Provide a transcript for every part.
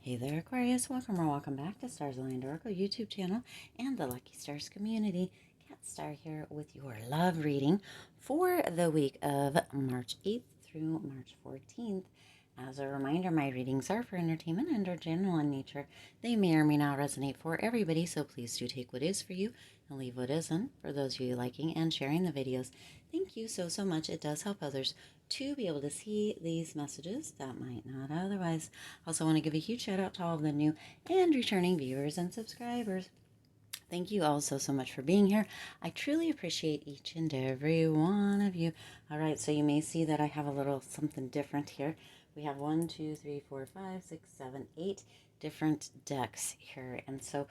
Hey there, Aquarius. Welcome or welcome back to Stars Aligned Oracle YouTube channel and the Lucky Stars community. Cat Star here with your love reading for the week of March 8th through March 14th. As a reminder, my readings are for entertainment and are general in nature. They may or may not resonate for everybody, so please do take what is for you and leave what isn't. For those of you liking and sharing the videos, thank you so much. It does help others to be able to see these messages that might not otherwise. Also want to give a huge shout out to all of the new and returning viewers and subscribers. Thank you all so much for being here. I truly appreciate each and every one of you. All right, so you may see that I have a little something different here. We have 1, 2, 3, 4, 5, 6, 7, 8 different decks here. And so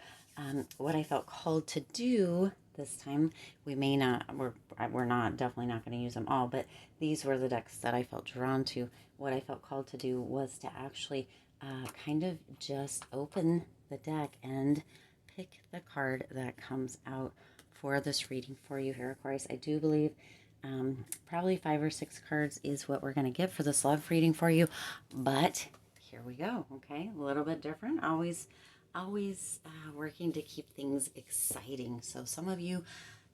what I felt called to do this time, we're not definitely not going to use them all, but these were the decks that I felt drawn to. What I felt called to do was to actually kind of just open the deck and pick the card that comes out for this reading for you here, Aquarius. I do believe probably 5 or 6 cards is what we're going to get for this love reading for you, but here we go. Okay, a little bit different. Always working to keep things exciting. So some of you,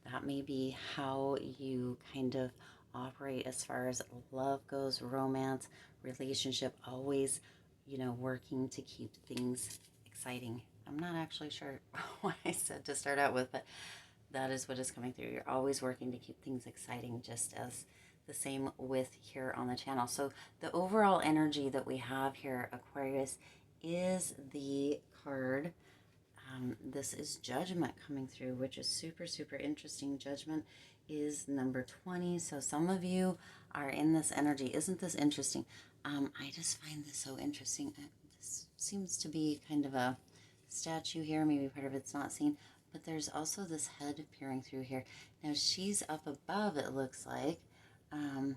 that may be how you kind of operate as far as love goes, romance, relationship, always, working to keep things exciting. I'm not actually sure what I said to start out with, but that is what is coming through. You're always working to keep things exciting, just as the same with here on the channel. So the overall energy that we have here, Aquarius, is the card. This is Judgment coming through, which is super interesting. Judgment is number 20. So some of you are in this energy. Isn't this interesting? I just find this so interesting. This seems to be kind of a statue here. Maybe part of it's not seen, but there's also this head peering through here. Now she's up above, it looks like, and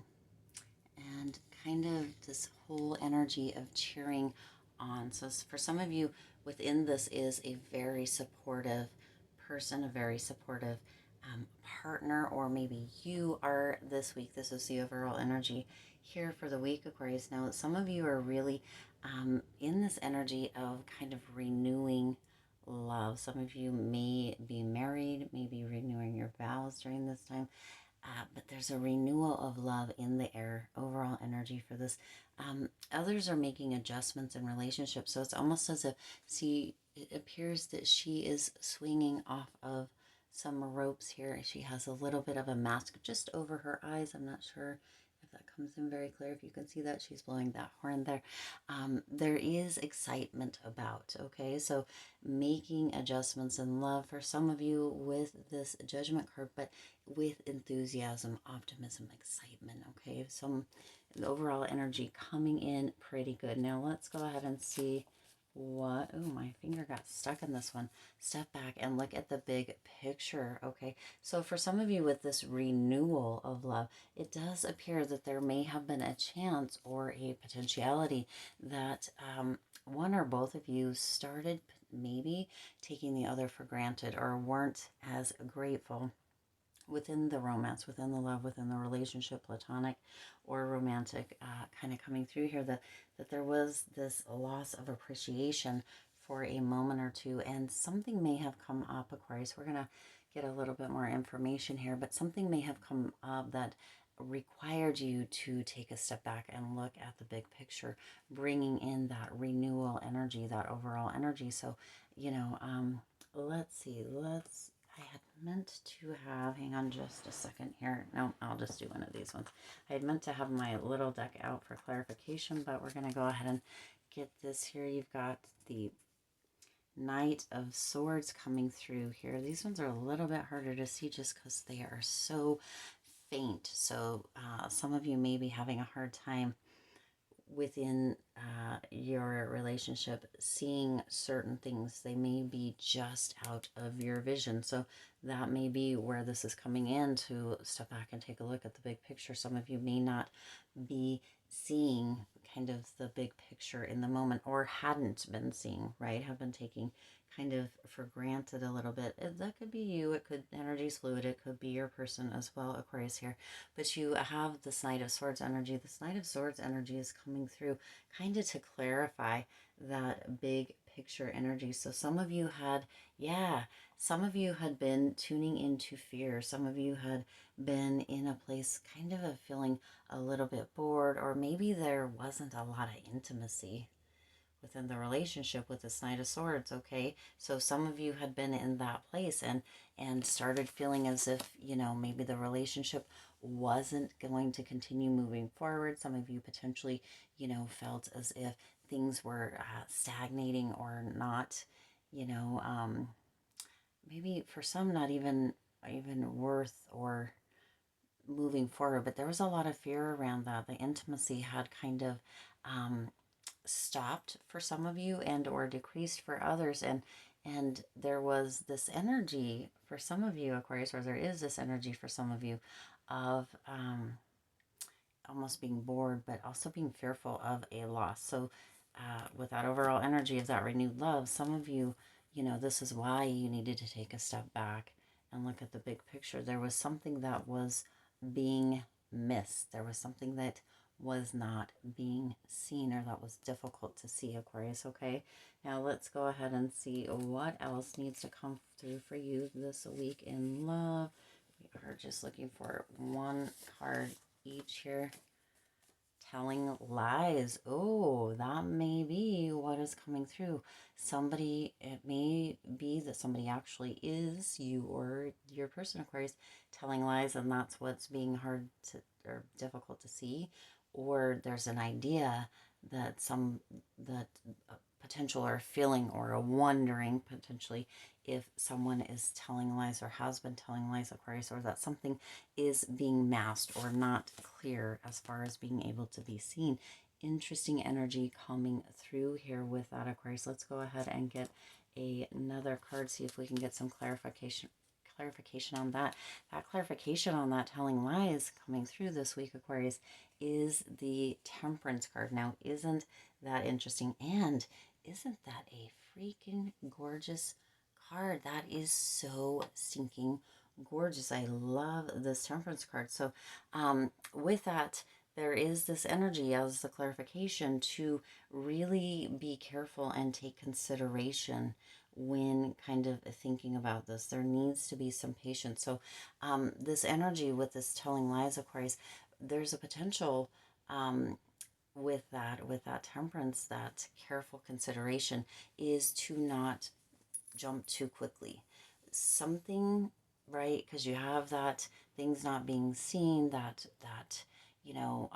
kind of this whole energy of cheering on. So for some of you, within this is a very supportive person, a very supportive partner, or maybe you are this week. This is the overall energy here for the week, Aquarius. Now, some of you are really in this energy of kind of renewing love. Some of you may be married, maybe renewing your vows during this time. But there's a renewal of love in the air, overall energy for this. Others are making adjustments in relationships. So it's almost as if, it appears that she is swinging off of some ropes here. She has a little bit of a mask just over her eyes. I'm not sure if that comes in very clear. If you can see that, she's blowing that horn there. There is excitement about, okay? So making adjustments in love for some of you with this Judgment card, but with enthusiasm, optimism, excitement, okay? Some overall energy coming in pretty good. Now let's go ahead and see what, oh, my finger got stuck in this one. Step back and look at the big picture, okay? So for some of you with this renewal of love, it does appear that there may have been a chance or a potentiality that one or both of you started maybe taking the other for granted or weren't as grateful within the romance, within the love, within the relationship, platonic or romantic, kind of coming through here, that there was this loss of appreciation for a moment or two, and something may have come up, Aquarius. We're going to get a little bit more information here, but something may have come up that required you to take a step back and look at the big picture, bringing in that renewal energy, that overall energy. So, let's see, I had meant to have, hang on just a second here. No, I'll just do one of these ones. I had meant to have my little deck out for clarification, but we're going to go ahead and get this here. You've got the Knight of Swords coming through here. These ones are a little bit harder to see just because they are so faint. So some of you may be having a hard time within your relationship seeing certain things. They may be just out of your vision. So that may be where this is coming in, to step back and take a look at the big picture. Some of you may not be seeing kind of the big picture in the moment, or hadn't been seeing, right? Have been taking kind of for granted a little bit. That could be you. It could, energy's fluid. It could be your person as well, Aquarius here. But you have this Knight of Swords energy. This Knight of Swords energy is coming through kind of to clarify that big picture energy. So some of you had, yeah, some of you had been tuning into fear. Some of you had been in a place kind of feeling a little bit bored, or maybe there wasn't a lot of intimacy within the relationship with this Knight of Swords. Okay, so some of you had been in that place and started feeling as if, you know, maybe the relationship wasn't going to continue moving forward. Some of you potentially, you know, felt as if things were stagnating or not, you know, maybe for some not even worth or moving forward. But there was a lot of fear around that. The intimacy had kind of stopped for some of you and or decreased for others, and there was this energy for some of you, Aquarius, or there is this energy for some of you of almost being bored, but also being fearful of a loss. So with that overall energy of that renewed love, some of you, you know, this is why you needed to take a step back and look at the big picture. There was something that was being missed. There was something that was not being seen, or that was difficult to see, Aquarius. Okay, now let's go ahead and see what else needs to come through for you this week in love. We are just looking for one card each here. Telling lies. Oh, that may be what is coming through. Somebody, it may be that somebody actually is you or your person, Aquarius, telling lies, and that's what's being hard to or difficult to see. Or there's an idea that that potential or a feeling or a wondering potentially if someone is telling lies or has been telling lies, Aquarius, or that something is being masked or not clear as far as being able to be seen. Interesting energy coming through here with that, Aquarius. Let's go ahead and get another card, see if we can get some clarification on that. That clarification on that telling lies coming through this week, Aquarius, is the Temperance card. Now, isn't that interesting? And isn't that a freaking gorgeous card? That is so stinking gorgeous. I love this Temperance card. So with that, there is this energy as the clarification to really be careful and take consideration when kind of thinking about this. There needs to be some patience. So this energy with this telling lies, Aquarius, there's a potential with that Temperance, that careful consideration is to not jump too quickly. Something, right? Because you have that things not being seen, that you know,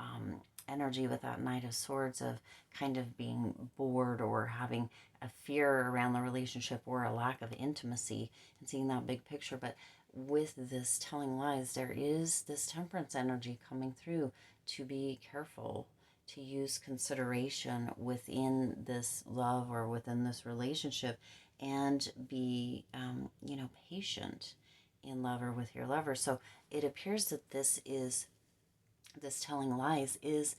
energy with that Knight of Swords of kind of being bored or having a fear around the relationship or a lack of intimacy and seeing that big picture. But with this telling lies, there is this Temperance energy coming through to be careful, to use consideration within this love or within this relationship, and be, you know, patient in love or with your lover. So it appears that this telling lies is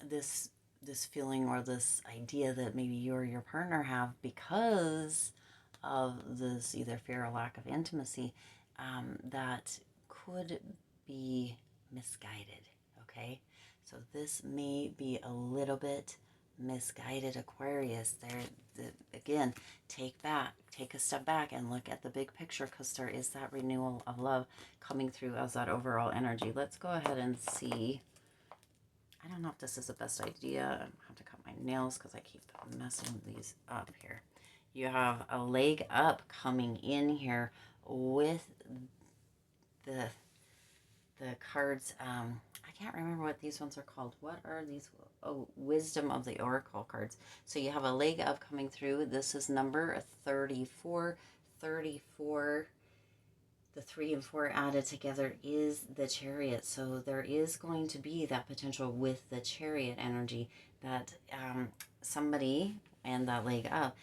this feeling or this idea that maybe you or your partner have because of this either fear or lack of intimacy, that could be misguided. Okay, so this may be a little bit misguided, Aquarius. Again, take a step back and look at the big picture, because there is that renewal of love coming through as that overall energy. Let's go ahead and see. I don't know if this is the best idea. I have to cut my nails because I keep messing these up here. You have a leg up coming in here with the cards. I can't remember what these ones are called. What are these? Oh, Wisdom of the Oracle cards. So you have a leg up coming through. This is number 34. 34. The 3 and 4 added together is the Chariot. So there is going to be that potential with the Chariot energy that somebody, and that leg up,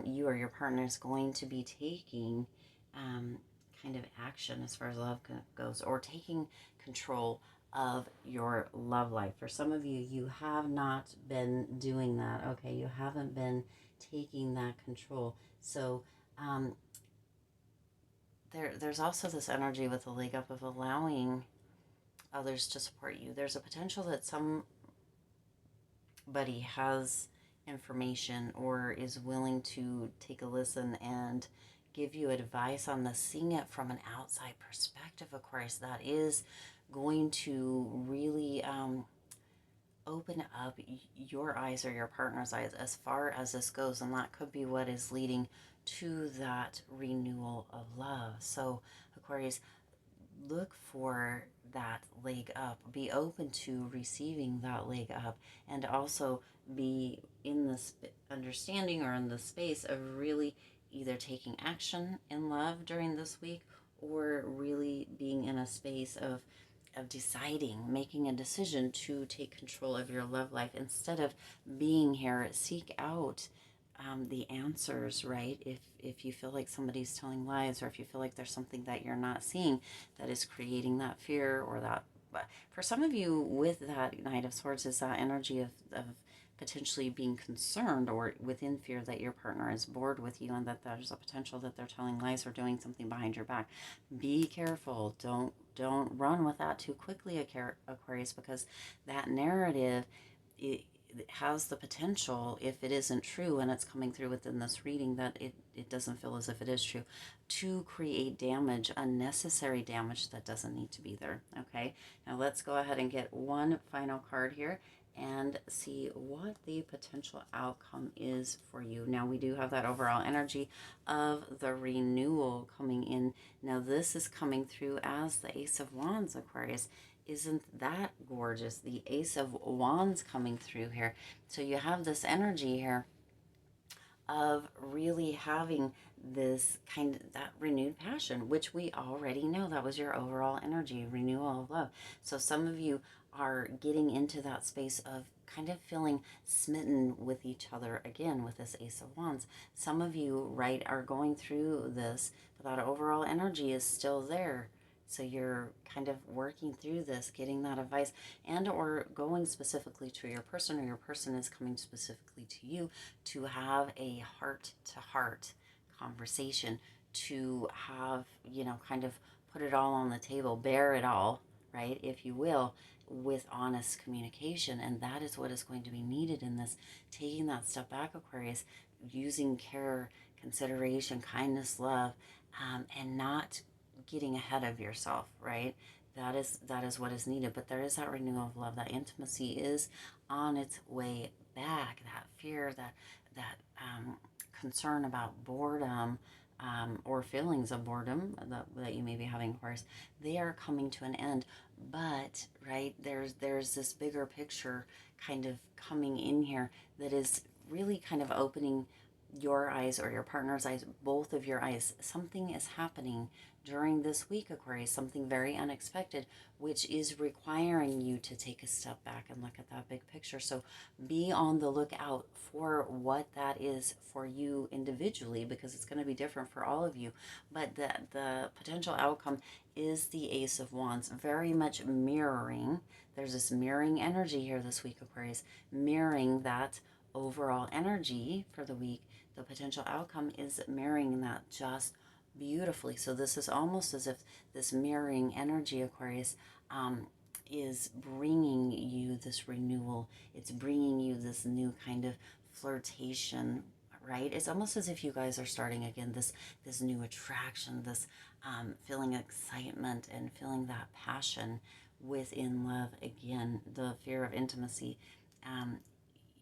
you or your partner is going to be taking kind of action as far as love goes, or taking control of your love life. For some of you, you have not been doing that. Okay, you haven't been taking that control. So there's also this energy with the leg up of allowing others to support you. There's a potential that but he has information or is willing to take a listen and give you advice on this, seeing it from an outside perspective, Aquarius, that is going to really open up your eyes or your partner's eyes as far as this goes. And that could be what is leading to that renewal of love. So, Aquarius, look for that leg up. Be open to receiving that leg up, and also be in this understanding or in the space of really either taking action in love during this week, or really being in a space of deciding, making a decision to take control of your love life instead of being here. Seek out the answers, right? If you feel like somebody's telling lies, or if you feel like there's something that you're not seeing that is creating that fear, or that, for some of you with that Knight of Swords, is that energy of potentially being concerned or within fear that your partner is bored with you, and that there's a potential that they're telling lies or doing something behind your back. Be careful. Don't run with that too quickly, Aquarius, because that narrative, it has the potential, if it isn't true and it's coming through within this reading, that it doesn't feel as if it is true, to create damage, unnecessary damage that doesn't need to be there. Okay, now let's go ahead and get one final card here and see what the potential outcome is for you. Now, we do have that overall energy of the renewal coming in. Now, this is coming through as the Ace of Wands, Aquarius. Isn't that gorgeous? The Ace of Wands coming through here. So you have this energy here of really having this kind of that renewed passion, which we already know that was your overall energy, renewal of love. So some of you are getting into that space of kind of feeling smitten with each other again with this Ace of Wands. Some of you, right, are going through this, but that overall energy is still there. So you're kind of working through this, getting that advice, and or going specifically to your person, or your person is coming specifically to you to have a heart-to-heart conversation, to have, kind of put it all on the table, bear it all, right, if you will, with honest communication. And that is what is going to be needed in this, taking that step back, Aquarius, using care, consideration, kindness, love, and not getting ahead of yourself, right? That is what is needed. But there is that renewal of love. That intimacy is on its way back. That fear, that concern about boredom, or feelings of boredom that you may be having, of course, they are coming to an end. But right, there's this bigger picture kind of coming in here that is really kind of opening your eyes, or your partner's eyes, both of your eyes. Something is happening during this week, Aquarius, something very unexpected, which is requiring you to take a step back and look at that big picture. So be on the lookout for what that is for you individually, because it's going to be different for all of you. But the potential outcome is the Ace of Wands, very much mirroring. There's this mirroring energy here this week, Aquarius, mirroring that overall energy for the week. The potential outcome is mirroring that just beautifully. So this is almost as if this mirroring energy, Aquarius, is bringing you this renewal. It's bringing you this new kind of flirtation, right? It's almost as if you guys are starting again this new attraction, this feeling excitement and feeling that passion within love again. The fear of intimacy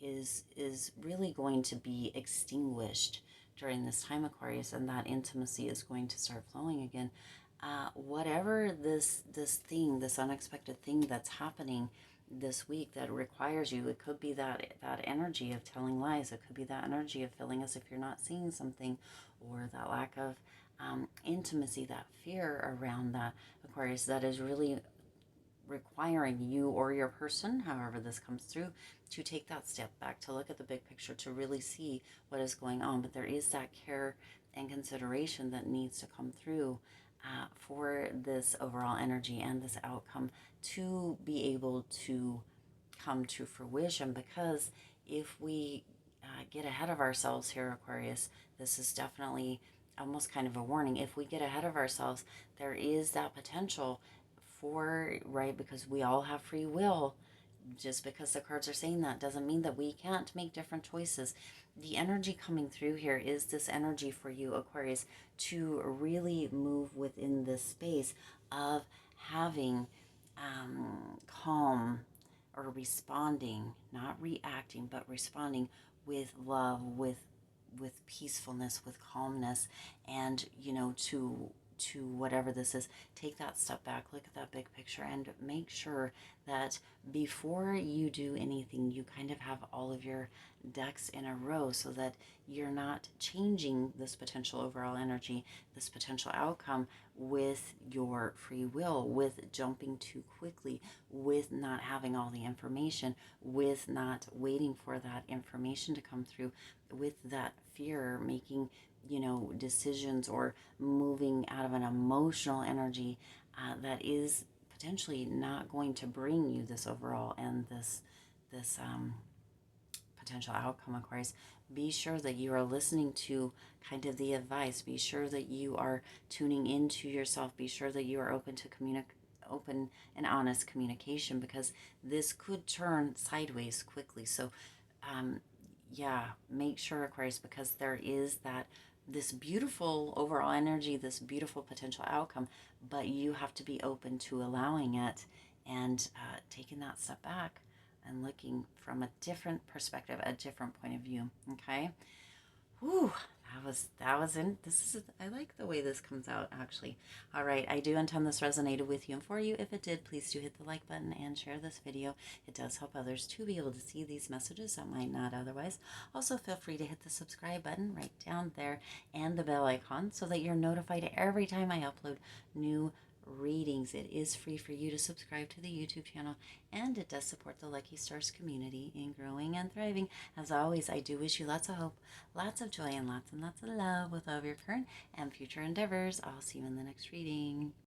is really going to be extinguished during this time, Aquarius, and that intimacy is going to start flowing again. Whatever this unexpected thing that's happening this week that requires you, it could be that energy of telling lies, it could be that energy of feeling as if you're not seeing something, or that lack of intimacy, that fear around that, Aquarius, that is really requiring you or your person, however this comes through, to take that step back, to look at the big picture, to really see what is going on. But there is that care and consideration that needs to come through for this overall energy and this outcome to be able to come to fruition. Because if we get ahead of ourselves here, Aquarius, this is definitely almost kind of a warning. If we get ahead of ourselves, there is that potential for, right, because we all have free will, just because the cards are saying that doesn't mean that we can't make different choices. The energy coming through here is this energy for you, Aquarius, to really move within this space of having calm, or responding, not reacting, but responding with love, with peacefulness, with calmness, and to whatever this is. Take that step back, look at that big picture, and make sure that before you do anything, you kind of have all of your ducks in a row, so that you're not changing this potential overall energy, this potential outcome, with your free will, with jumping too quickly, with not having all the information, with not waiting for that information to come through, with that fear, making decisions, or moving out of an emotional energy that is potentially not going to bring you this overall and this potential outcome, Aquarius. Be sure that you are listening to kind of the advice. Be sure that you are tuning into yourself. Be sure that you are open and honest communication, because this could turn sideways quickly. So yeah, make sure, Aquarius, because there is this beautiful overall energy, this beautiful potential outcome, but you have to be open to allowing it, and taking that step back and looking from a different perspective, a different point of view. Okay. Whew, that was in this is I like the way this comes out, actually. All right, I do intend this resonated with you and for you. If it did, please do hit the like button and share this video. It does help others to be able to see these messages that might not otherwise. Also, feel free to hit the subscribe button right down there and the bell icon, so that you're notified every time I upload new readings. It is free for you to subscribe to the YouTube channel, and it does support the Lucky Stars community in growing and thriving. As always, I do wish you lots of hope, lots of joy, and lots of love with all of your current and future endeavors. I'll see you in the next reading.